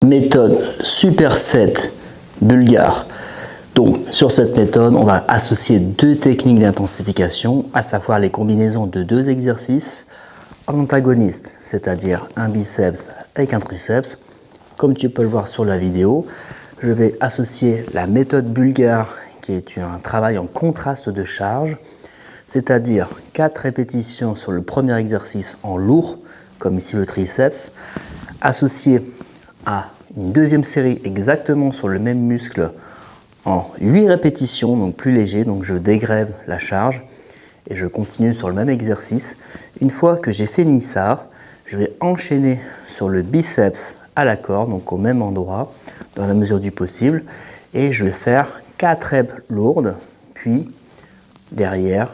méthode superset bulgare. Donc sur cette méthode, on va associer deux techniques d'intensification, à savoir les combinaisons de deux exercices antagonistes, c'est-à-dire un biceps avec un triceps. Comme tu peux le voir sur la vidéo, je vais associer la méthode bulgare qui est un travail en contraste de charge, c'est-à-dire 4 répétitions sur le premier exercice en lourd, comme ici le triceps, associé à une deuxième série exactement sur le même muscle en 8 répétitions, donc plus léger, donc je dégrève la charge et je continue sur le même exercice. Une fois que j'ai fini ça, je vais enchaîner sur le biceps à la corde, donc au même endroit, dans la mesure du possible, et je vais faire 4 reps lourdes, puis derrière,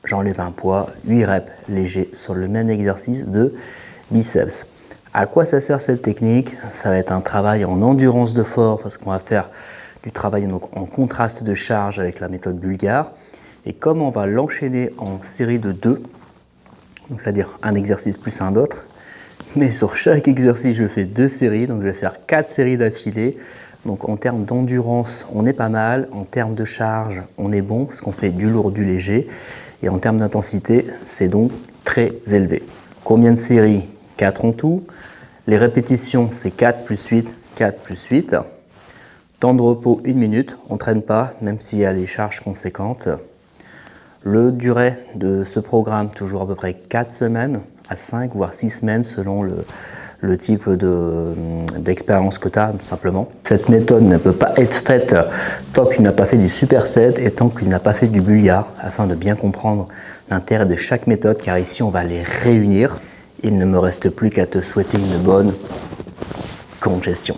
j'enlève un poids, 8 reps légers sur le même exercice de biceps. À quoi ça sert cette technique? Ça va être un travail en endurance de force parce qu'on va faire du travail donc en contraste de charge avec la méthode bulgare. Et comme on va l'enchaîner en série de 2, c'est-à-dire un exercice plus un d'autre, mais sur chaque exercice je fais 2 séries, donc je vais faire 4 séries d'affilée. Donc en termes d'endurance, on est pas mal, en termes de charge, on est bon parce qu'on fait du lourd, du léger. Et en termes d'intensité, c'est donc très élevé. Combien de séries? 4 en tout. Les répétitions, c'est 4 plus 8, 4 plus 8. Temps de repos, 1 minute. On ne traîne pas, même s'il y a les charges conséquentes. Le durée de ce programme, toujours à peu près 4 semaines à 5 voire 6 semaines selon le type d'expérience que tu as, tout simplement. Cette méthode ne peut pas être faite tant que tu n'as pas fait du superset et tant que tu n'as pas fait du bulgare, afin de bien comprendre l'intérêt de chaque méthode, car ici on va les réunir. Il ne me reste plus qu'à te souhaiter une bonne congestion.